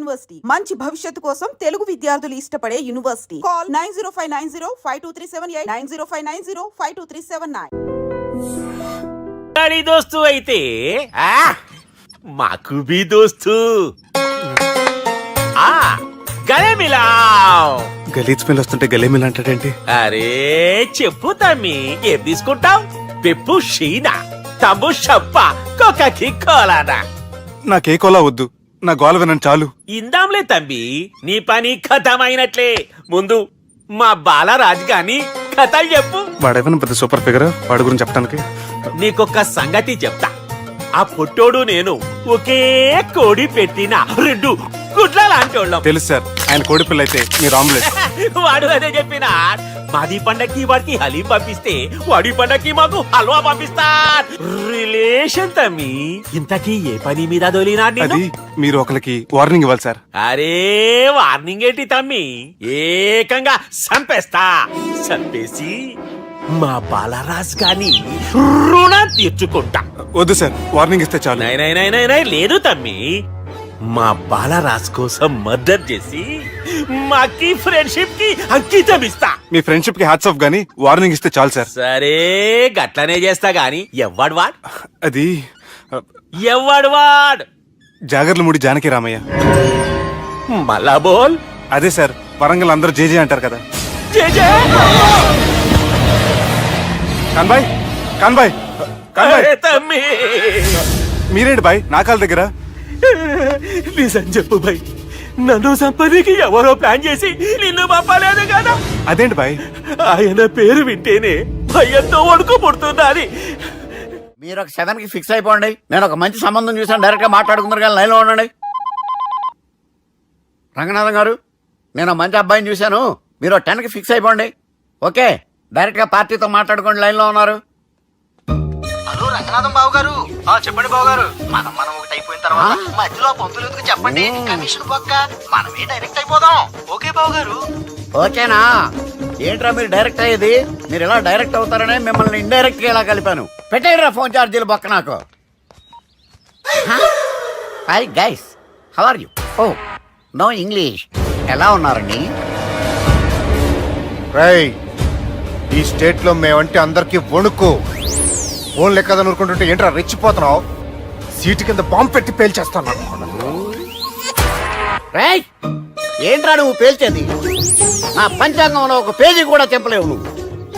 University మంచి భవిష్యత్తు కోసం తెలుగు విద్యార్థులు ఇష్టపడే యూనివర్సిటీ. కాల్ 9059052378 9059052379. దోస్తు అయితే మాకు బి దోస్తు గలే మిలావ్. గలీజ్ స్మెల్ వస్తుంటే గలే మిల్ అంటాడేంటి? అరే చెప్పు తమ్మి, ఏం తీసుకుంటావు? పెప్పు షీనా, తమ్ము షప్ప, కొకకి కోలానా? నాకే కోలా వద్దు, నా గోల వినండి చాలు. ఇందాంలే తమ్మి, నీ పని ఖతమైనట్లే. ముందు మా బాలరాజ్ గాని కథలు చెప్పు. వాడేమైనా పెద్ద సూపర్ ఫిగర్, వాడి గురించి చెప్పడానికి. నీకొక్క సంగతి చెప్తా. ఆ పుట్టోడు నేను ఒకే కోడి పెట్టిన రెండు గుడ్ల లాంటోళ్ళం. తెలుసు సార్, ఆయన కోడి పిల్ల అయితే మీరు ఆమ్లెట్. వాడు అదే చెప్పిన. మాది పండక్కి వాడికి హలీం పంపిస్తే వాడి పండక్కి మాకు హల్వా పంపిస్తా. రిలేషన్ తమ్మి. ఇంతకీ ఏ పని మీద దొలినా? అది మీరు ఒకరికి వార్నింగ్ ఇవ్వాలి సార్. అరే వార్నింగ్ ఏంటి తమ్మి, ఏకంగా చంపేస్తా. చంపేసి మా బాలరాజ్ గాని రుణం తీర్చుకుంటా. వద్దు సార్, వార్నింగ్ ఇస్తే చాలు. నై లేదు తమ్మి, మా బాలరాజ్ కోసం మద్దతు చేసి మాకి ఫ్రెండ్షిప్ కి అంకితం ఇస్తా. మీ ఫ్రెండ్షిప్ కి హ్యాట్స్ ఆఫ్ గానీ వార్నింగ్ ఇస్తే చాలు సార్. సరే గట్లనే చేస్తా గాని ఎవ్వడు వాడ్? అది ఎవ్వడు వాడ్? జాగర్లమూడి జానకి రామయ్య. మళ్ళా బోల్. అదే సార్, వరంగల్ అందరూ జేజే అంటారు కదా. జేజే కాన్బాయ్, కాన్బాయ్, కాన్బాయ్. తమ్మి మీరేంటి బాయ్ నా కాళ్ళ దగ్గర? నిజం చెప్పు బాయ్, నన్ను సంపదికి ఎవరో ప్లాన్ చేసి నిన్ను పంపలేదు కదా? అదేంటి బాయ్? ఆయన పేరు వింటేనే భయంతో వణుకు పుడుతున్నది. మీరు ఒక 7 కి ఫిక్స్ అయిపోండి. నేను ఒక మంచి సంబంధం చూసాను, డైరెక్ట్ గా మాట్లాడుకుందరు కానీ లైన్లో ఉండండి. రంగనాథం గారు, నేను మంచి అబ్బాయిని చూశాను, మీరు 10 కి ఫిక్స్ అయిపోండి. ఓకే, డైరెక్ట్ గా పార్టీతో మాట్లాడుకోండి. లైన్ లో ఉన్నారు. హలో రంగనాథం బాబు గారు. చెప్పండి బాబు గారు. మనం ఒకటి అయిపోయిన తర్వాత మధ్యలో పంతులు ఎందుకు చెప్పండి, కమిషన్ పక్క మనమే డైరెక్ట్ అయిపోదాం. ఓకే బాబు గారు. ఓకేనా? ఏంట్రా మీరు డైరెక్ట్ అయ్యేది? మీరు ఇలా డైరెక్ట్ అవుతారనే మిమ్మల్ని ఇండైరెక్ట్ గా ఇలా కలిపాను. పెట్టేయరా ఫోన్ ఛార్జీలు పక్క నాకు. Hi guys, how are you? Oh no English. ఎలా ఉన్నారండి? రేయ్, ఈ స్టేట్ లో మేమంటే అందరికి వణుకు. ఫోన్ లెక్క అనుకుంటుంటే ఏంట్రా రెచ్చిపోతున్నావు? సీటు కింద బాంబు పెట్టి పేల్చేస్తాను. రేయ్, ఏంట్రా నువ్వు పేల్చేది? నా పంచాంగంలో ఒక పేజీ కూడా చెప్పలేవు నువ్వు.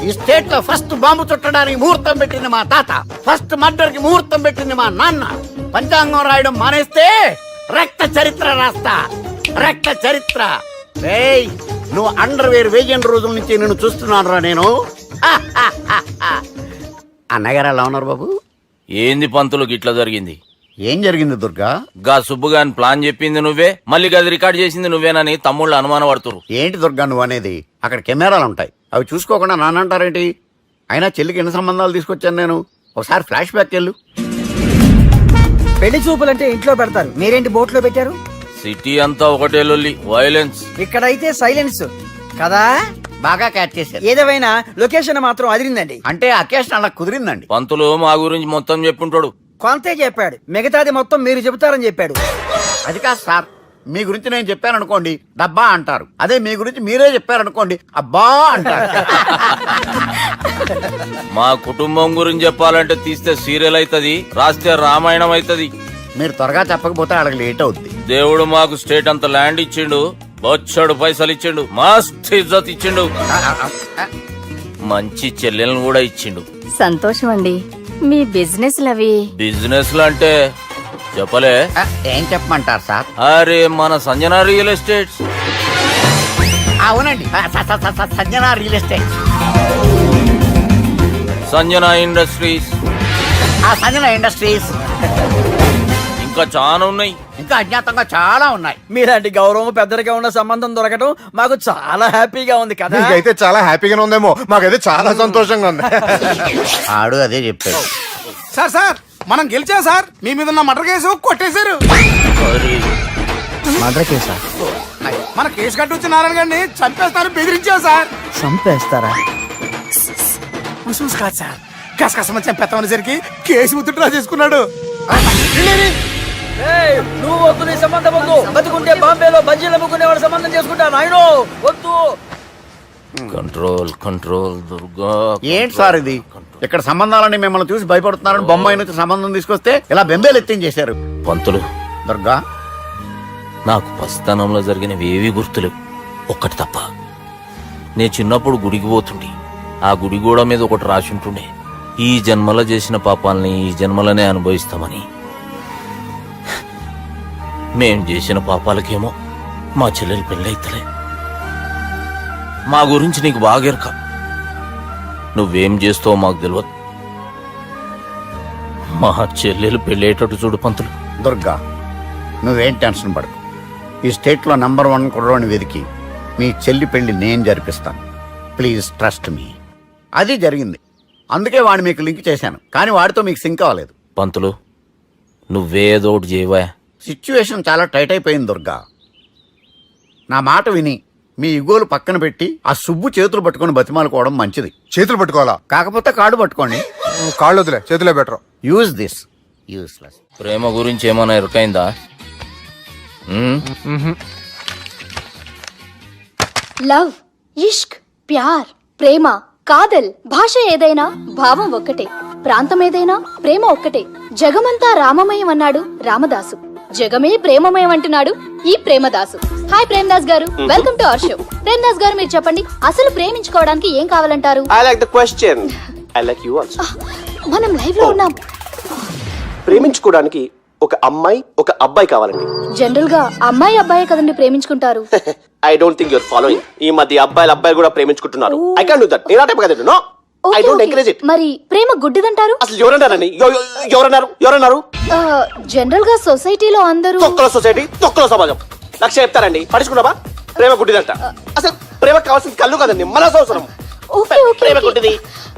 ఈ స్టేట్ లో ఫస్ట్ బాంబు చుట్టడానికి ముహూర్తం పెట్టింది మా తాత, ఫస్ట్ మర్డర్ కి ముహూర్తం పెట్టింది మా నాన్న. పంచాంగం రాయడం మానేస్తే రక్త చరిత్ర రాస్తా, రక్త చరిత్ర. రేయ్, నువ్వు అండర్ వేర్ వేయని రోజుల నుంచి నేను చూస్తున్నాను రా నేను. అన్నగారు ఎలా ఉన్నారు బాబు? ఏంది పంతులు గిట్లా జరిగింది? ఏం జరిగింది దుర్గా? గా సుబ్బుగాని ప్లాన్ చెప్పింది నువ్వే, మళ్ళీ గది రికార్డ్ చేసింది నువ్వేనని తమ్ముళ్ళు అనుమానం పడుతురు. ఏంటి దుర్గా నువ్వు అనేది? అక్కడ కెమెరాలు ఉంటాయి, అవి చూసుకోకుండా నానంటారేంటి? అయినా చెల్లికి ఎన్ని సంబంధాలు తీసుకొచ్చాను నేను. ఒకసారి ఫ్లాష్ బ్యాక్ వెళ్ళు. పెళ్లి చూపులంటే ఇంట్లో పెడతారు, మీరేంటి బోట్లో పెట్టారు? సిటీ అంతా ఒకటే లొల్లి, వైలెన్స్. ఇక్కడైతే సైలెన్స్ కదా. బాగా క్యాచ్ చేశారు. ఏదేమైనా లొకేషన్ మాత్రం అదిరిందండి. అంటే అకేషన్ అలా కుదిరిందండి. పంతులు మా గురించి మొత్తం చెప్పుంటాడు. కొంతే చెప్పాడు, మిగతాది మొత్తం మీరు చెబుతారని చెప్పాడు. అది కాదు సార్, మీ గురించి నేను చెప్పాను అనుకోండి డబ్బా అంటారు, అదే మీ గురించి మీరే చెప్పారనుకోండి అబ్బా అంటారు. మా కుటుంబం గురించి చెప్పాలంటే తీస్తే సీరియల్ అవుతుంది, రాస్తే రామాయణం అవుతుంది. మీరు త్వరగా చెప్పకపోతే అడగ లేట్ అవుద్ది. దేవుడు మాకు స్టేట్ అంత ల్యాండ్ ఇచ్చిండు, బొచ్చడు పైసలు ఇచ్చిండు, మస్త్ ఇజ్జత్ ఇచ్చిండు, మంచి చెల్లెలను కూడా ఇచ్చిండు. సంతోషం అండి. మీ బిజినెస్ లవి బిజినెస్ అంటే చెప్పలే. ఏం చెప్పమంటారు సార్? అరే మన సంజన రియల్ ఎస్టేట్స్. అవునండి, Sanjana real estate, Sanjana industries, Sanjana industries, ఇంకా చాలా ఉన్నాయి. ఇంకా అజ్ఞాతంగా చాలా ఉన్నాయి. మీలాంటి గౌరవం పెద్దరిగా ఉన్న సంబంధం దొరకడం మాకు చాలా హ్యాపీగా ఉంది కదా. మీకైతే చాలా హ్యాపీగానే ఉందేమో, మాకైతే చాలా సంతోషంగా ఉంది. ఆడు అదే చెప్పాడు. సార్ మనం గెలిచాం సార్. మీ మీద ఉన్న మర్డర్ కేసు కొట్టేశారు. మర్డర్ కేసా? మన కేసు కట్టి వచ్చిన నారాయణ గారిని చంపేస్తాను బెదిరించావు సార్. చంపేస్తారా? చూసి కాదు సార్, కసకసమని చంపేస్తామనేసరికి కేసు ముద్దు డ్రా చేసుకున్నాడు. నువ్వు వద్దు, నీ సంబంధం వద్దు. బతుకుంటే బాంబే బజ్జీలు అమ్ముకునే వాడు సంబంధం చేసుకుంటా నాయనో వద్దు. Control control Durga. ఏంటి సార్ ఇది? ఇక్కడ సంబంధాలని మిమ్మల్ని చూసి భయపడుతున్నారని బొమ్మాయి నుంచి సంబంధం తీసుకొస్తే ఇలా బెంబేలు ఎత్తించేశారు. పంతులు, దుర్గా, నాకు పసితనంలో జరిగినవి ఏవి గుర్తులేవు, ఒక్కటి తప్ప. నేను చిన్నప్పుడు గుడికి పోతుండే, ఆ గుడి గోడ మీద ఒకటి రాసి ఉంటుండే, ఈ జన్మలో చేసిన పాపాలని ఈ జన్మలనే అనుభవిస్తామని. మేం చేసిన పాపాలకేమో మా చెల్లెలు పెళ్ళైతలే. మా గురించి నీకు బాగెరక, నువ్వేం చేస్తావో మాకు తెలియదు. మా చెల్లెలు పెళ్ళేటట్టు చూడు పంతులు. దుర్గా, నువ్వేం టెన్షన్ పడకు. ఈ స్టేట్లో నంబర్ 1 కుర్రోని వెతికి మీ చెల్లి పెళ్లి నేను జరిపిస్తాను. Please trust me. అది జరిగింది, అందుకే వాడిని మీకు లింక్ చేశాను, కానీ వాడితో మీకు సింక్ అవ్వలేదు. పంతులు, నువ్వేదో ఒకటి చేయవా. సిచ్యువేషన్ చాలా టైట్ అయిపోయింది దుర్గా. నా మాట విని మీ ఇగోలు పక్కన పెట్టి ఆ సుబ్బు చేతులు పట్టుకొని బతిమాలుకోవడం మంచిది. చేతులు పట్టుకోవాలా? కాకపోతే కాడు పట్టుకోండి. కాళ్ళు వదిలే, చేతులే బెటర్. Use this. యూస్లెస్. ప్రేమ గురించి ఏమైనా ఎరుకైందా? లవ్, ఇష్క్, ప్యార్, ప్రేమ, కాదల్, భాష ఏదైనా భావం ఒక్కటే, ప్రాంతం ఏదైనా ప్రేమ ఒక్కటే. జగమంతా రామమయం అన్నాడు రామదాసు, జగమే ప్రేమమయం అంటున్నాడు ఈ ప్రేమదాసు. హాయ్ ప్రేమదాస్ గారు, welcome to our show. Premadasa గారు, మీరు చెప్పండి, అసలు ప్రేమించుకోవడానికి ఏం కావాలంటారు? I like the question. I like you also. మనం లైవ్ లో ఉన్నాం. ప్రేమించుకోవడానికి ఒక అమ్మాయి ఒక అబ్బాయి కావాలండి. జనరల్ గా అమ్మాయి అబ్బాయి కదండి ప్రేమించుకుంటారు. I don't think your following. ఈ మధ్య అబ్బాయిలు కూడా ప్రేమించుకుంటున్నారు. I can't do that. నేను ఆ టైప్ కదండి. No, I don't encourage it. మరి ప్రేమ గుడ్డిదంటారు? అసలు ఎవరన్నారండి? ఎవరన్నారు? జనరల్ గా సొసైటీలో అందరూ తొక్కల సొసైటీ, తొక్కల సమాజం. లక్ష చెప్తారండి, పడుచుకున్నావా? ప్రేమ గుడ్డిదంట. అసలు ప్రేమ కావాల్సిన కళ్ళు కదండి, మనసు అవసరం. ప్రేమ గుడ్డిది,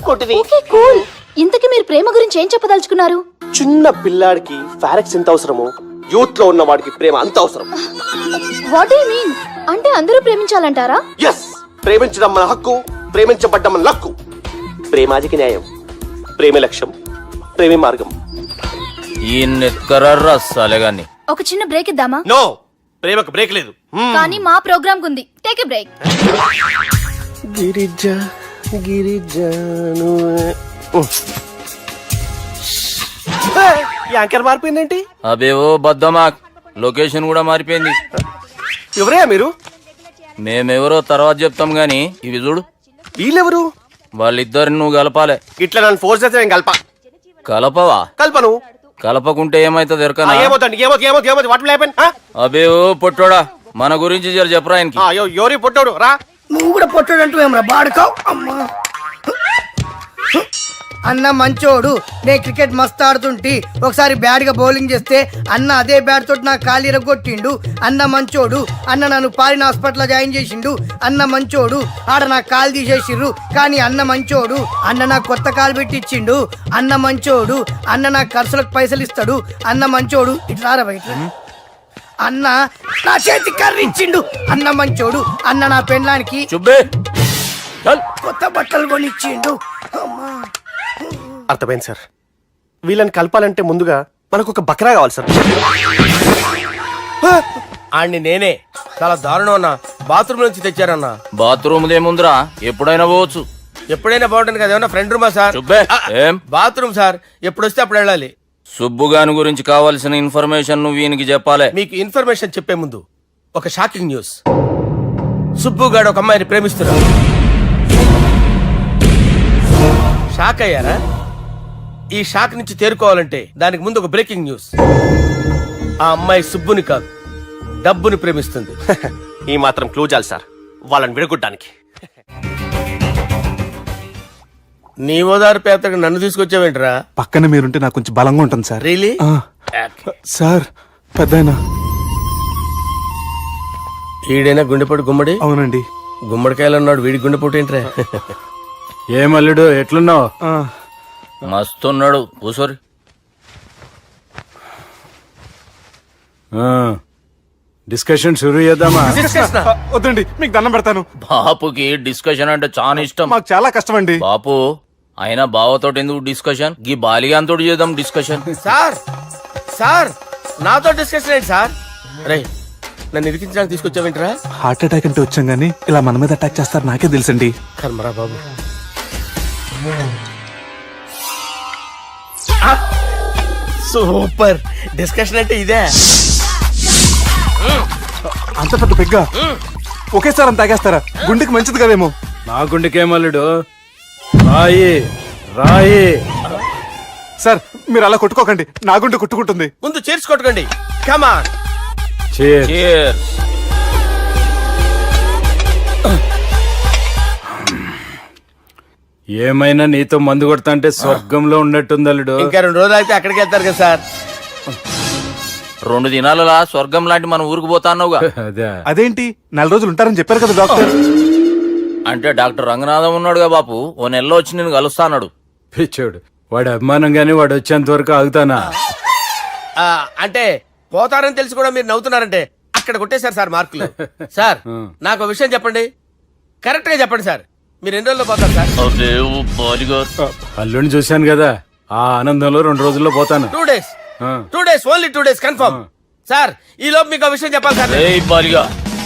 గుడ్డిది. Okay, cool. ఇంతకీ మీరు ప్రేమ గురించి ఏం చెప్పదలుచుకున్నారు? చిన్న పిల్లాడికి ఫారెక్స్ ఎంత అవసరమో యూత్ లో ఉన్న వాడికి ప్రేమ అంత అవసరం. What do you mean? అంటే అందరూ ప్రేమించాలంటారా? ఎస్, ప్రేమించడం మన హక్కు, ప్రేమించబడ్డం మన లక్కు. ప్రేమాదికి న్యాయం, ప్రేమ లక్ష్యం, ప్రేమే మార్గం. ఈ నెత్కరర్రా సాలేగాన్ని. ఒక చిన్న బ్రేక్ ఇద్దామా? నో, ప్రేమకు బ్రేక్ లేదు. కానీ మా ప్రోగ్రామ్ కుంది. Take a break. యాంకర్ మారిపోయిందేంటి? అబేవో బద్దమా, లొకేషన్ కూడా మారిపోయింది. ఎవరయ్యా మీరు? మేమెవరో తర్వాత చెప్తాం గాని ఇవి చూడు. వీళ్ళెవరు? వాళ్ళిద్దరిని నువ్వు కలపాలే. ఇట్లా నన్ను ఫోర్స్ చేస్తే నేను కలపవా? కల్పను. కలపకుంటే ఏమైతుంది ఎరకనా? ఏమవుతండి? ఏమవుతుంది? What will happen? అబేవో పొట్టోడా, మన గురించి జర చెప్పరా ఆయనకి. ఎవరి పొట్టాడు రా. నువ్వు కూడా పొట్టాడు అంటూ ఏమరా బాడుకావు. అమ్మా అన్న మంచోడు, నేను క్రికెట్ మస్తు ఆడుతుంటి, ఒకసారి బ్యాట్ గా బౌలింగ్ చేస్తే అన్న అదే బ్యాట్ తోటి నా కాలు ఇరగొట్టిండు. అన్న మంచోడు, అన్న నన్ను పాలిన హాస్పిటల్ జాయిన్ చేసిండు. అన్న మంచోడు, ఆడ నా కాలు తీసేసిర్రు కానీ అన్న మంచోడు, అన్న నాకు కొత్త కాలు పెట్టిచ్చిండు. అన్న మంచోడు, అన్న నా ఖర్చులకు పైసలు ఇస్తాడు. అన్న మంచోడు, ఇట్లా బయట అన్న నా చేతి కర్రీ ఇచ్చిండు. అన్న మంచోడు, అన్న నా పెళ్ళానికి చుబ్బే కొత్త బట్టలు కొనిచ్చిండు. అమ్మా అర్థమైంది సార్. వీళ్ళని కలపాలంటే ముందుగా మనకు ఒక బకరా కావాలి సార్. ఆడిని నేనే చాలా దారుణం అన్నా. బాత్రూమ్ నుంచి తెచ్చారన్నా. బాత్రూమ్ దేముందిరా, ఎప్పుడైనా పోవచ్చు. ఎప్పుడైనా బాగుంటుంది కదా. ఏమన్నా ఫ్రెండ్ రూమా సార్? చుబ్బే ఏం బాత్రూమ్ సార్, ఎప్పుడు వస్తే అప్పుడు వెళ్ళాలి. సుబ్బుగాని గురించి కావాల్సిన ఇన్ఫర్మేషన్ నువ్వు ఈయనకి చెప్పాలి. మీకు ఇన్ఫర్మేషన్ చెప్పే ముందు ఒక షాకింగ్ న్యూస్. సుబ్బుగాడు ఒక అమ్మాయిని ప్రేమిస్తున్నాడు. షాక్ అయ్యారా? ఈ షాక్ నుంచి తేరుకోవాలంటే దానికి ముందు ఒక బ్రేకింగ్ న్యూస్. ఆ అమ్మాయి సుబ్బుని కాదు, డబ్బుని ప్రేమిస్తుంది. ఈ మాత్రం క్లూ చాలు సార్ వాళ్ళని విడగొట్టడానికి. నీ ఓదారు పేదకు నన్ను తీసుకొచ్చావేంట్రా? పక్కన మీరుంటే నాకు కొంచెం బలంగా ఉంటుంది సార్. రియలీ? సార్ పెద్దయినా. ఈడైనా గుండెపోటు గుమ్మడి? అవునండి. గుమ్మడికాయలు అన్నాడు, వీడి గుండెపోటు ఏంట్రా? ఏమల్లుడు ఎట్లున్నావు? మస్తున్నాడు, కూసోరి. డిస్కషన్ షురూ చేద్దామా? వద్దండి, మీకు దండం పెడతాను. బాపుకి డిస్కషన్ అంటే చాలా ఇష్టం. మాకు చాలా కష్టం అండి. బాపు అయినా బావతోటి ఎందుకు డిస్కషన్? గీ బాలిగాంతో చేద్దాం డిస్కషన్. సార్ సార్ నాతో డిస్కషన్ ఏంటి సార్? రే నన్ను ఇరికించడానికి తీసుకొచ్చావేంట్రా? హార్ట్ అటాక్ అంటే వచ్చాం గానీ ఇలా మన మీద అటాక్ చేస్తారు నాకే తెలుసండి. కర్మరా బాబు. సూపర్ డిస్కషన్ అంటే ఇదే. అంత పెద్ద పెగ్గ ఒకేసారి అంత తాగేస్తారా? గుండెకి మంచిది కదేమో. నా గుండెకేమల్లుడు రాయి రాయి. సార్ మీరు అలా కొట్టుకోకండి, నా గుండె కొట్టుకుంటుంది. ముందు చేర్చి కొట్టుకోండి. కమాన్. Cheers. ఏమైనా నీతో మందు కొడతా అంటే స్వర్గంలో ఉన్నట్టుంది అల్లుడు. ఇంకా 2 రోజులు అయితే అక్కడికి వెళ్తారు కదా సార్. 2 దినాలలా స్వర్గం లాంటి మన ఊరికి పోతాన్నావుగా. అదేంటి 4 రోజులు ఉంటారని చెప్పారు కదా డాక్టర్. అంటే డాక్టర్ రంగనాథం ఉన్నాడుగా బాపు, ఓ నెలలో వచ్చి నేను కలుస్తా అన్నాడు. పిచ్చోడు, వాడి అభిమానం గాని వాడు వచ్చేంత వరకు ఆగుతానా? అంటే పోతారని తెలిసి కూడా మీరు నవ్వుతున్నారంటే అక్కడ కొట్టేశారు సార్ మార్కులు. సార్ నాకు విషయం చెప్పండి, కరెక్ట్ గా చెప్పండి సార్. మీరు ఎన్ని రోజుల్లో పోతారు సార్? అల్లుడిని చూశాను కదా, ఆ ఆనందంలో 2 రోజుల్లో పోతాను. 2 days. 2 days, only 2 days confirm. Sir ఈ లోపు మీకు విషయం చెప్పాలి సార్.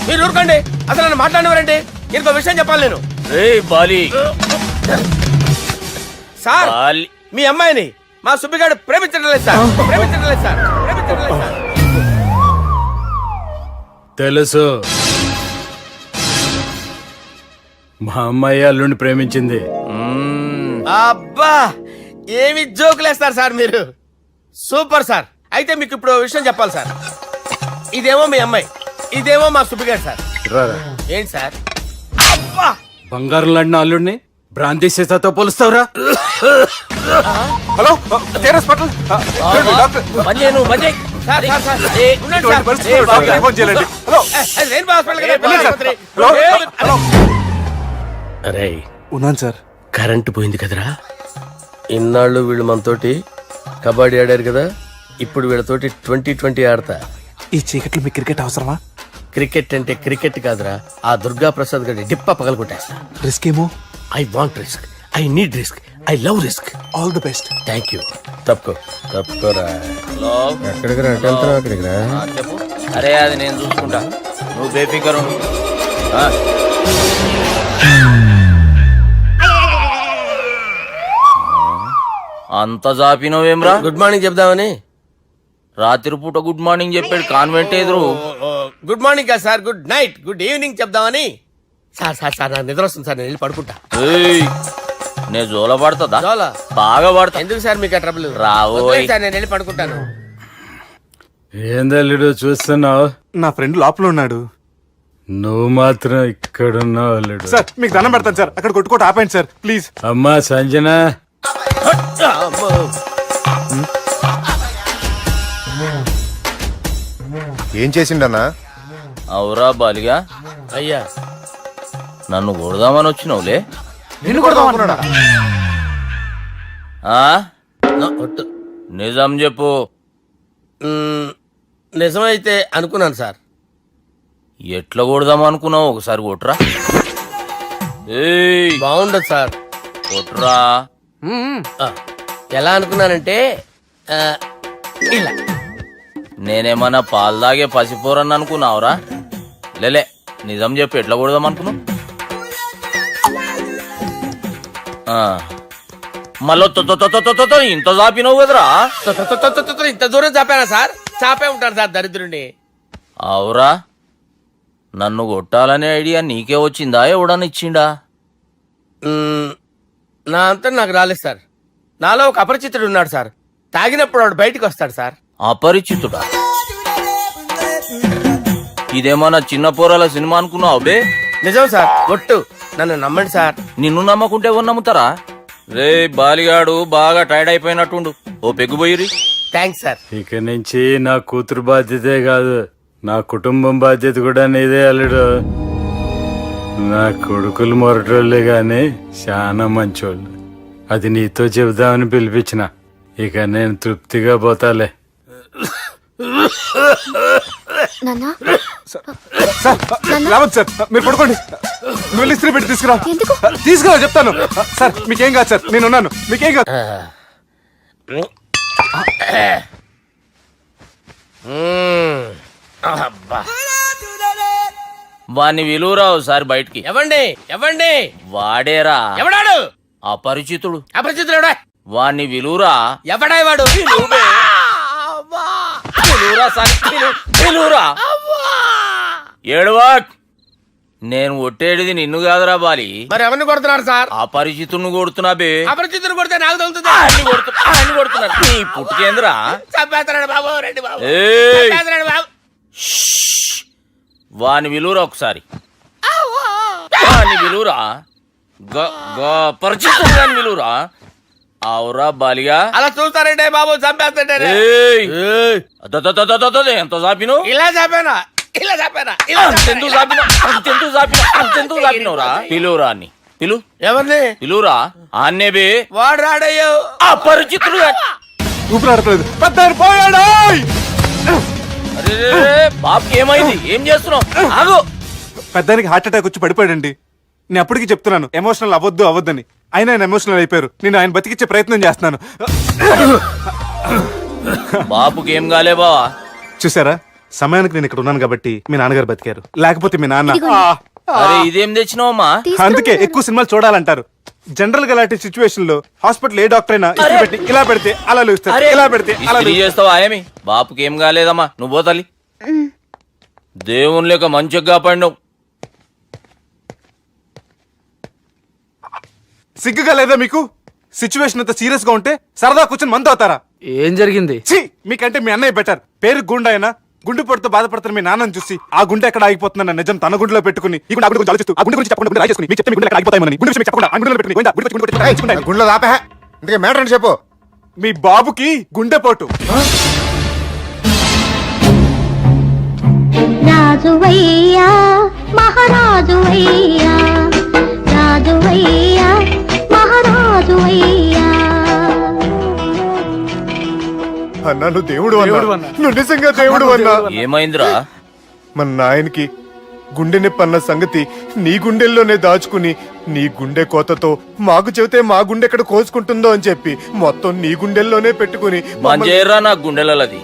మీరు ఊరుకోండి, అసలు నన్ను మాట్లాడినవారండి. ఇంకో విషయం చెప్పాలి నేను. సార్ మీ అమ్మాయిని మా సుబ్బిగాడు ప్రేమించడం లేదు సార్. ప్రేమించడం లేదు సార్. ప్రేమించడం లేదు సార్. తెలుసు, మా అమ్మాయి అల్లుడిని ప్రేమించింది. అబ్బా ఏమి జోకులేస్తారు సార్ మీరు. Super sir. అయితే మీకు ఇప్పుడు ఓ విషయం చెప్పాలి సార్. ఇదేమో మీ అమ్మాయి, ఇదేమో మా సుబ్బిగాడు సార్. ఏంటి సార్? అబ్బా బంగారం లాంటి అల్లుడిని భ్రాంతి సీతతో పోలుస్తావురా? Hello hospital sir, sir, sir. ఉండండి సార్. రెయిన్బో హాస్పిటల్ కదా. అరే ఉన్నాను సార్. కరెంటు పోయింది కదరా. ఇన్నాళ్ళు వీళ్ళు మనతోటి కబడ్డీ ఆడారు కదా, ఇప్పుడు వీళ్ళతోటి 2020 ఆడతా. ఈ చీకట్లో మీ క్రికెట్ అవసరమా? క్రికెట్ అంటే క్రికెట్ కాదురా, ఆ దుర్గా ప్రసాద్ గారి డిప్ప పగలు కొట్టేస్తా. రిస్క్ ఏమో. I want risk, I need risk, I love risk. All the best. Thank you. తప్పుకోరా. ఎక్కడికి రా? అక్కడికి రా. చెప్పు. అరే అది నేను చూసుకుంటా, నువ్వు బేఫికర్ ఉండు. అంత జాపినవేమ్రా? గుడ్ మార్నింగ్ చెప్దామని. రాత్రి పూట గుడ్ మార్నింగ్ చెప్పాడు కాన్వెంట్ ఎదురు. గుడ్ మార్నింగ్ కాదు sir, good night, good evening చెప్దామని. సార్ సార్ సార్ నాకు నిద్ర వస్తుంది సార్, నేను వెళ్ళి పడుకుంటా. నేను జోల పడుతుందా? జోలా? బాగా పడతా. ఎందుకు సార్ మీకు ట్రబుల్? రావు సార్, నేను వెళ్ళి పడుకుంటాను. ఏందల్లుడు చూస్తున్నావు? నా ఫ్రెండ్ లోపల ఉన్నాడు, నువ్వు మాత్రం ఇక్కడున్నావు అల్లుడు. సార్ మీకు దండం పెడతాను సార్, అక్కడ కొట్టుకోట ఆపండి సార్ ప్లీజ్. అమ్మా సంజన, ఏం చేసిండన్నా? అవురా బాలిగా, అయ్యా నన్ను కొడదామని వచ్చినావులే. నిన్ను కొడదామన్నాడా? నిజం చెప్పు. నిజమైతే అనుకున్నాను సార్. ఎట్లా కొడదాం అనుకున్నావు? ఒకసారి కొట్రా. బాగుండదు సార్. కొట్రా. ఎలా అనుకున్నానంటే ఇలా. నేనేమన్నా పాలు తాగే పసిపోరని అనుకున్నావురా? లేలే, నిజం చెప్పు, ఎట్లా కొడదాం అనుకున్నావు? మళ్ళీ ఇంత చాపినావు కదరా? ఇంత దూరం చాపానా సార్? చాపే ఉంటాను సార్ దరిద్రుడిని. అవురా, నన్ను కొట్టాలనే ఐడియా నీకే వచ్చిందా? ఎవడన్నా ఇచ్చిండా? నా అంతా నాకు రాలేదు సార్. నాలో ఒక అపరిచితుడు ఉన్నాడు సార్. తాగినప్పుడు వాడు బయటికి వస్తాడు సార్. అపరిచితుడా? ఇదేమన్నా చిన్న పోరాల సినిమా అనుకున్నావు బే? నిజం సార్, ఒట్టు, నన్ను నమ్మండి సార్. నిన్ను నమ్మకుంటే ఎవరు నమ్ముతారా? రే బాలిగాడు బాగా టైర్డ్ అయిపోయినట్టుండు, ఓ పెగ్గుబోయిరి. Thanks sir. ఇక నుంచి నా కూతురు బాధ్యతే కాదు, నా కుటుంబం బాధ్యత కూడా నీదే అల్లుడు. నా కొడుకులు మొరటోళ్ళే గాని చాలా మంచోళ్ళు. అది నీతో చెబుదామని పిలిపించిన. ఇక నేను తృప్తిగా పోతాలే. సార్ మీరు పడుకోండి, నువ్వు ఇస్త్రీ పెట్టి తీసుకురా చెప్తాను. సార్ మీకేం కాదు సార్, నేనున్నాను, మీకేం కాదు. అబ్బా వాణ్ణి విలువరా ఒకసారి బయటికి. ఎవండి ఎవండి వాడేరా ఎవడాడు? అపరిచితుడు. అపరిచితుడు ఎవడా? వాణ్ణి విలువరా. ఎవడా వాడు? విలువరా సార్, విలువరా. ఏడవాక్. నేను కొట్టేడిది నిన్ను కాదురా బాలి, మరి ఎవరిని కొడుతున్నారు సార్? అపరిచితుడిని కొడుతున్నా బే. అపరిచితుడు కొడితే నాకు తగులుతుంది. అన్ని కొడుతున్నారు. నీ పుట్టుకేంద్రా. చంపేస్తున్నాడు బాబు, రండి బాబు. ఏయ్! చంపేస్తున్నాడు బాబు. వాని విలువరా ఒకసారి. వాని విలువరా. పరిచితుడు గాని విలువరా. అవురా బాలిగా. అలా చూస్తారంటే బాబు, చంపేస్తాడే. ఏయ్! ఎంత చాపిను. ఇలా చంపానా? ఇలా చంపానా? ఇలా అంతెందుకు చాపిన, అంతెందుకు చాపిన, అంతెందుకు చాపినవురా. పిలువురా అన్ని. పిలు. ఎవరిని? పిలువురా. ఆన్నే బే. వాడు రాడయ్యో. అపరిచితుడు గాని. ఊపిరాడట్లేదు. పెద్ద పోయాడు. అరే బాబుకి ఏమైంది? ఏం చేస్తున్నావు? ఆగు. పెద్దానికి హార్ట్ అటాక్ వచ్చి పడిపోయాడండి. నేను అప్పటికి చెప్తున్నాను ఎమోషనల్ అవ్వద్దని. అయినా ఆయన ఎమోషనల్ అయిపోయారు. నేను ఆయన బతికిచ్చే ప్రయత్నం చేస్తున్నాను. బాబుకి ఏం కాలే బావా. చూసారా, సమయానికి నేను ఇక్కడ ఉన్నాను కాబట్టి మీ నాన్నగారు బతికారు. లేకపోతే మీ నాన్న. అరే ఇదేం తెచ్చినావమ్మా? అందుకే ఎక్కువ సినిమాలు చూడాలంటారు. జనరల్ గా అలాంటి సిచ్యువేషన్ లో హాస్పిటల్ ఏ డాక్టర్ అయినా ఇస్త్రీ పెట్టి ఇలా పెడితే అలా లేస్తారు, ఇలా పెడితే అలా ఇస్త్రీ చేస్తావా ఏమి? బాపుకి ఏం కాలేదమ్మా, నువ్వు పోతల్లి. దేవుని లేక మంచిగా కాపాడినావు. సిగ్గుగా లేదా మీకు? సిచ్యువేషన్ అంత సీరియస్ గా ఉంటే సరదా కూర్చొని మందు అవుతారా? ఏం జరిగింది? ఛీ, మీకంటే మీ అన్నయ్య బెటర్. పేరు గుండె అయినా గుండెపోటుతో బాధపడుతున్న మీ నాన్నని చూసి ఆ గుండె ఎక్కడ ఆగిపోతుందన్న నిజం తన గుండెలో పెట్టుకుని ఈ గుండె గురించి ఆలోచిస్తూ ఆ గుండె గురించి చెప్పకుండా రాయి చేసుకుని మీకు చెప్తే మీ గుండె ఎక్కడ ఆగిపోతాయని గుండె విషయం చెప్పకుండా ఆ గుండెలో పెట్టుకుని గుండెలో ఆపే. ఇందుకే మ్యాటర్ అని చెప్పు. మీ బాబుకి గుండెపోటు. రాజువయ్యా మహారాజువయ్యా, రాజువయ్యా మహారాజువయ్యా. అన్నా నువ్వు దేవుడు అన్నా, నువ్వు నిజంగా దేవుడు అన్నా. ఏమైందిరా? మన నాయనకి గుండె నొప్పి అన్న సంగతి నీ గుండెల్లోనే దాచుకుని నీ గుండె కోతతో మాకు చెబితే మా గుండె ఎక్కడ కోసుకుంటుందో అని చెప్పి మొత్తం నీ గుండెల్లోనే పెట్టుకుని మంజేరా నా గుండెలది.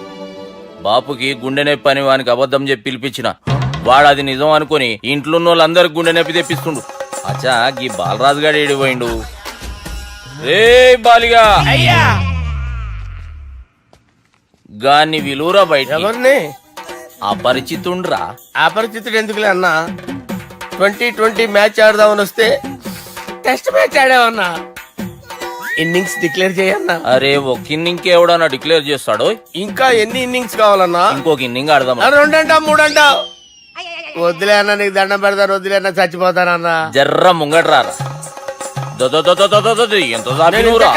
బాపుకి గుండె నొప్పి అని వానికి అబద్ధం చెప్పి పిలిపించిన వాడు అది నిజం అనుకుని ఇంట్లో వాళ్ళందరికి గుండె నొప్పి తెప్పిస్తుండు. అచ్చా గీ బాలరాజు గారు ఏడిపోయిండు. రే బాలిగా అయ్యా గాన్ని విలువరా బయట. ఎవరిని? అపరిచితుండ్రా. అపరిచితుడు ఎందుకులే అన్నా, 2020 మ్యాచ్ ఆడదామని వస్తే టెస్ట్ మ్యాచ్ ఆడామన్నా. ఇన్నింగ్స్ డిక్లేర్ చేయన్నా. అరే ఒక ఇన్నింగ్ ఎవడన్నా డిక్లేర్ చేస్తాడు? ఇంకా ఎన్ని ఇన్నింగ్స్ కావాలన్నా? ఇంకొక ఇన్నింగ్ ఆడదాం. 2 అంటావు 3 అంటావు. వద్దులే అన్న, నీకు దండం పెడతాను. వద్దులే అన్న, చచ్చిపోతానన్నా. జర్ర ముంగట్రా. ఎంత చాపినవురా?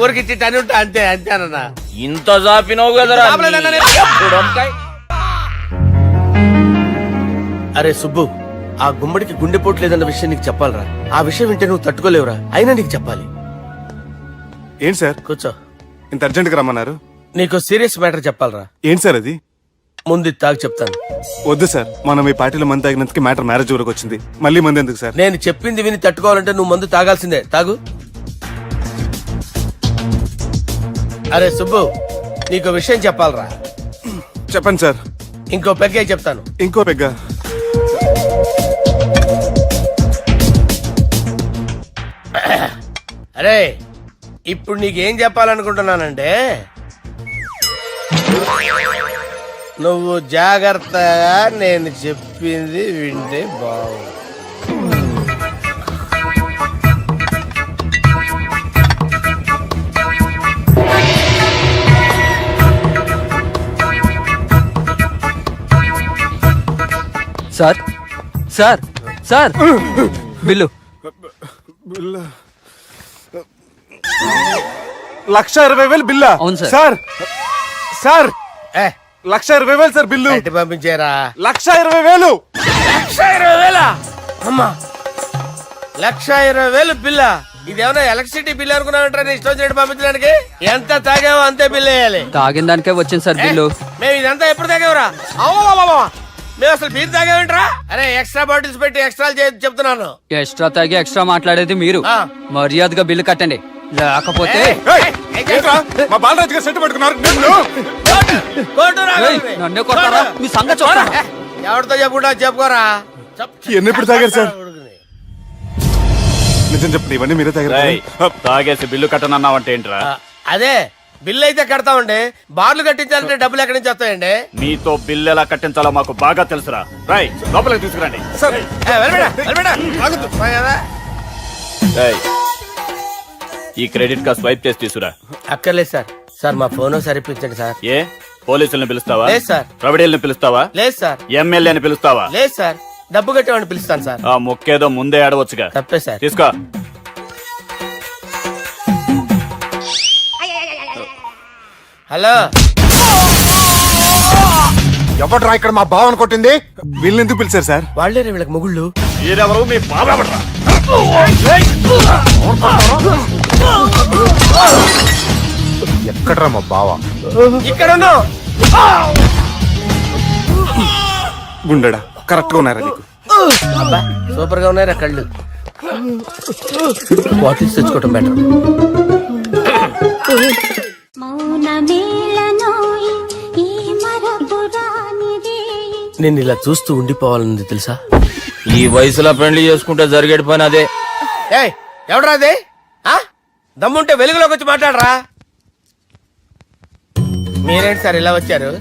ఊరికి ఇచ్చి టని ఉంటా అంతే అంతేనన్నా. ఇంత చాపినవు కదరా. అరే సుబ్బు, ఆ గుమ్మడికి గుండెపోటు లేదన్న విషయం నీకు చెప్పాలరా. ఆ విషయం వింటే నువ్వు తట్టుకోలేవురా. అయినా నీకు చెప్పాలి. ఏంటి సార్ కూర్చో. ఇంత అర్జెంట్ గా రమ్మన్నారు? నీకు సీరియస్ మ్యాటర్ చెప్పాలరా. ఏంటి సార్ అది? ముందు ఇది తాగు చెప్తాను. వద్దు సార్, మనం ఈ పార్టీలో మంది తాగినందుకు మ్యాటర్ మ్యారేజ్ వరకు వచ్చింది. మళ్ళీ మంది ఎందుకు సార్? నేను చెప్పింది విని తట్టుకోవాలంటే నువ్వు మందు తాగాల్సిందే. తాగు. అరే సుబ్బు, నీకు విషయం చెప్పాలరా. చెప్పండి సార్. ఇంకో పెగ్గే చెప్తాను. ఇంకో పెగ్గా? అరే ఇప్పుడు నీకేం చెప్పాలనుకుంటున్నానంటే, నువ్వు జాగ్రత్తగా నేను చెప్పింది వింటే బాగు. Sir sir sir bill. 1,20,000 బిల్లా? అవును సార్. సార్ సార్, ఏ 1,20,000 సార్ బిల్లు. బయట పంపించేరా. 1,20,000. 1,20,000 అమ్మా, 1,20,000 బిల్ల. ఇదేమన్నా ఎలక్ట్రిసిటీ బిల్ అనుకున్నామంటారా? నీ ఇష్టం చేయడం పంపించడానికి. ఎంత తాగావో అంతే బిల్ వేయాలి. తాగిన దానికే వచ్చింది సార్ బిల్లు. మేము ఇదంతా ఎప్పుడు తాగేవరా? అవ్వ, మేము అసలు బీర్ తాగేమంటారా? అరే ఎక్స్ట్రా బాటిల్స్ పెట్టి ఎక్స్ట్రా చెప్తున్నాను. ఎక్స్ట్రా తాగి ఎక్స్ట్రా మాట్లాడేది మీరు. ఆ. మర్యాదగా బిల్లు కట్టండి, లేకపోతే ఏంట్రా, మా బాలరాజు గారు సెట్ పెట్టుకున్నారు. కోర్టు రాగలరు. నన్నే కొడతారా? మీ సంగతి చూస్తారా? ఎవరితో చెప్పుకుంటా చెప్పుకోరా. ఎన్ని ఎప్పుడు తాగారు సార్? నిజం చెప్పండి, ఇవన్నీ మీరే తాగారు కదా? తాగేసి బిల్లు కట్టనన్నావంటే ఏంట్రా? అదే బిల్లు అయితే కడతామండి, బార్లు కట్టించాలంటే డబ్బులు ఎక్కడి నుంచి వస్తాయండి? నీతో బిల్లు ఎలా కట్టించాలో మాకు బాగా తెలుసురా. రై లోపలికి తీసుకురండి. రేయ్, ఈ క్రెడిట్ కార్డ్ స్వైప్ చేసి తీసుకురా. అక్కర్లేదు సార్. సార్ మా ఫోన్ సరిపించండి సార్. ఏ పోలీసుల్ని పిలుస్తావా? లేదు సార్. ప్రొవిడీల్ని పిలుస్తావా? లేదు సార్. ఎమ్మెల్యేని పిలుస్తావా? లేదు సార్. డబ్బు కట్టేవాడిని పిలుస్తాను సార్. ఆ మొక్కేదో ముందే ఆడవచ్చుగా. తప్పే సార్. తీసుకో. హలో, ఎవడ్రా ఇక్కడ మా బావని కొట్టింది? వీళ్ళని ఎందుకు పిలిచారు సార్? వాళ్ళే వీళ్ళకి మొగుళ్ళు. మీరెవరు? మీ బాబా ఎవడ్రా? ఎక్కడ్రా మా బావ? ఇక్కడ ఉన్నావు. గుండెడా కరెక్ట్ గా ఉన్నారా నీకు? అబ్బా సూపర్ గా ఉన్నారా కళ్ళు. బాటిల్స్ తెచ్చుకోవటం బెటర్. నేను ఇలా చూస్తూ ఉండిపోవాలని తెలుసా? ఈ వయసులో పెళ్లి చేసుకుంటే జరిగేటి పని అదే. ఏయ్ ఎవడరా అదే? దమ్ముంటే వెలుగులోకి వచ్చి మాట్లాడరా. మీరేంటి సార్ ఇలా వచ్చారు?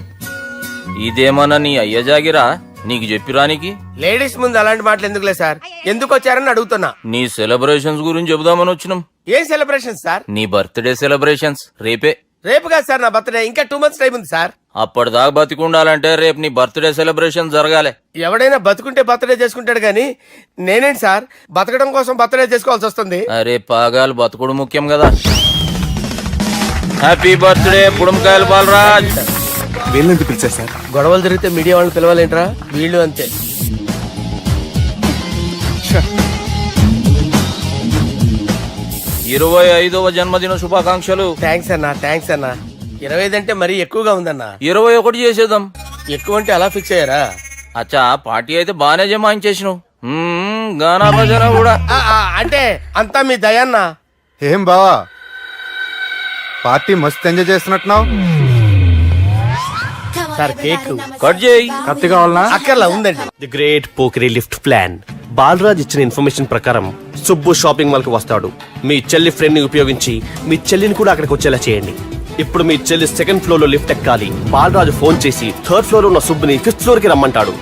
ఇదేమన్నా నీ అయ్య జాగిరా నీకు చెప్పిరానికి? లేడీస్ ముందు అలాంటి మాటలు ఎందుకులే సార్, ఎందుకు వచ్చారని అడుగుతున్నా. నీ సెలబ్రేషన్స్ గురించి చెబుదామని వచ్చినాం. ఏం సెలబ్రేషన్ సార్? నీ బర్త్డే సెలబ్రేషన్స్ రేపే. రేపు కాదు సార్ నా బర్త్డే, ఇంకా 2 months టైం ఉంది సార్. అప్పటిదాకా బతికుండాలంటే రేపు నీ బర్త్డే సెలబ్రేషన్ జరగాలి. ఎవడైనా బతుకుంటే బర్త్డే చేసుకుంటాడు గానీ నేనేంటి సార్ బతకడం కోసం బర్త్డే చేసుకోవాల్సి వస్తుంది? అరే పాగాలు బతుకుడు ముఖ్యం కదా. హ్యాపీ బర్త్డే పుడుమకాయలు బాలరాజ్. వీళ్ళని ఎందుకు పిలిచారు సార్? గొడవలు జరిగితే మీడియా వాళ్ళని పిలవాలేంట్రా? వీళ్ళు అంతే. 25వ జన్మదిన శుభాకాంక్షలు. థ్యాంక్స్ అన్నా, థ్యాంక్స్ అన్నా. 25 అంటే మరీ ఎక్కువగా ఉందన్నా. 21 చేసేద్దాం. ఎక్కువ అంటే అలా ఫిక్స్ అయ్యారా? అచ్చా పార్టీ అయితే బానే జమాయించేసినావు. గానా భజన కూడా. అంటే అంతా మీ దయన్నా. ఏం బావా పార్టీ మస్తు ఎంజాయ్ చేస్తున్నట్టున్నావు. సార్ కేక్ కట్ చేయి. కత్తి కావాలనా? అక్కర్లా ఉందండి. ది గ్రేట్ పోకరీ లిఫ్ట్ ప్లాన్. బాలరాజ్ ఇచ్చిన ఇన్ఫర్మేషన్ ప్రకారం సుబ్బు షాపింగ్ మాల్ కి వస్తాడు. మీ చెల్లి ఫ్రెండ్ ని ఉపయోగించి మీ చెల్లిని కూడా అక్కడికి వచ్చేలా చేయండి. ఇప్పుడు మీ చెల్లి 2nd ఫ్లోర్ లో లిఫ్ట్ ఎక్కాలి. బాలరాజు ఫోన్ చేసి 3rd ఫ్లోర్ లో ఉన్న సుబ్బుని 5th ఫ్లోర్ కి రమ్మంటాడు.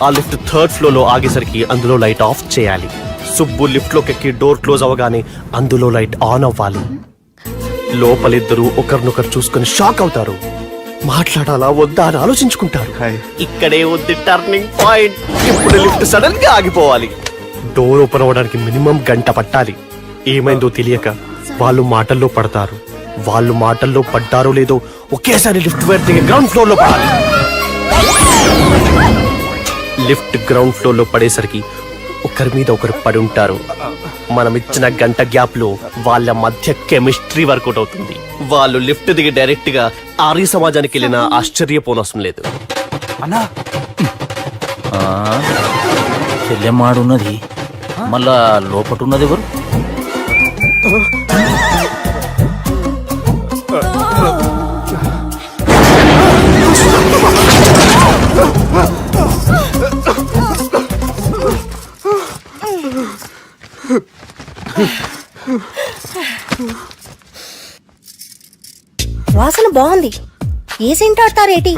ఆ లిఫ్ట్ 3rd ఫ్లోర్ లో ఆగేసరికి అందులో లైట్ ఆఫ్ చేయాలి. సుబ్బు లిఫ్ట్ లోకి ఎక్కి డోర్ క్లోజ్ అవ్వగానే అందులో లైట్ ఆన్ అవ్వాలి. లోపలిద్దరూ ఒకరినొకరు చూసుకుని షాక్ అవుతారు. మాట్లాడాలా వద్దా అని ఆలోచించుకుంటారు. ఇక్కడే ఉంది టర్నింగ్ పాయింట్. ఇప్పుడు లిఫ్ట్ సడన్ గా ఆగిపోవాలి. డోర్ ఓపెన్ అవ్వడానికి మినిమం గంట పట్టాలి. ఏమైందో తెలియక వాళ్ళు మాటల్లో పడతారు. వాళ్ళు మాటల్లో పడ్డారో లేదో ఒకేసారి లిఫ్ట్ వైర్ దిగి గ్రౌండ్ ఫ్లోర్ లో పడాలి. లిఫ్ట్ గ్రౌండ్ ఫ్లోర్ లో పడేసరికి ఒకరి మీద ఒకరు పడి ఉంటారు. మనం ఇచ్చిన గంట గ్యాప్ లో వాళ్ళ మధ్య కెమిస్ట్రీ వర్కౌట్ అవుతుంది. వాళ్ళు లిఫ్ట్ దిగి డైరెక్ట్ గా ఆర్య సమాజానికి వెళ్ళినా ఆశ్చర్యపోనవసరం లేదు. అన్నా చెల్లెమ్మాడున్నది మళ్ళా లోపటున్నది ఎవరు? వాసన బాగుంది. ఏ సెంట్ ఆడతారేటి?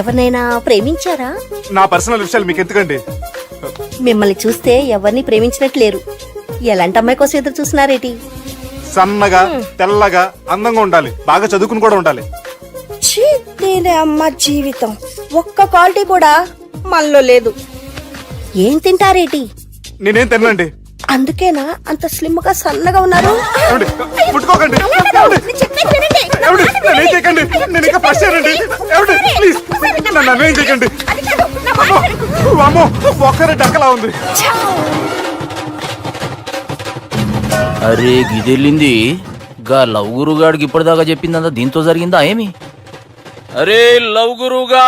ఎవరినైనా ప్రేమించారా? నా పర్సనల్ విషయాలు మీకు ఎందుకండి? మిమ్మల్ని చూస్తే ఎవరిని ప్రేమించినట్లేరు. ఎలాంటి అమ్మాయి కోసం ఎదురు చూస్తున్నారేటి? సన్నగా తెల్లగా అందంగా ఉండాలి, బాగా చదువుకుని కూడా ఉండాలి. అమ్మ జీవితం ఒక్క క్వాలిటీ కూడా మనలో లేదు. ఏం తింటారేటి? నేనేం తినండి. అందుకేనా అంత స్లిమ్ గా సన్నగా ఉన్నారు? ముట్టుకోకండి. నన్నేం చేయకండి. నేను ఇంకా ఫస్ట్ ఇయర్ అండి. ప్లీజ్ నన్నేం చేయకండి. అమ్మో ఒక్కరే డక్కలా ఉంది. అరే గిదెళ్ళింది గా లవ్ గురుగాడికి ఇప్పటిదాకా చెప్పిందంతా దీంతో జరిగిందా ఏమి? అరే లవ్ గురుగా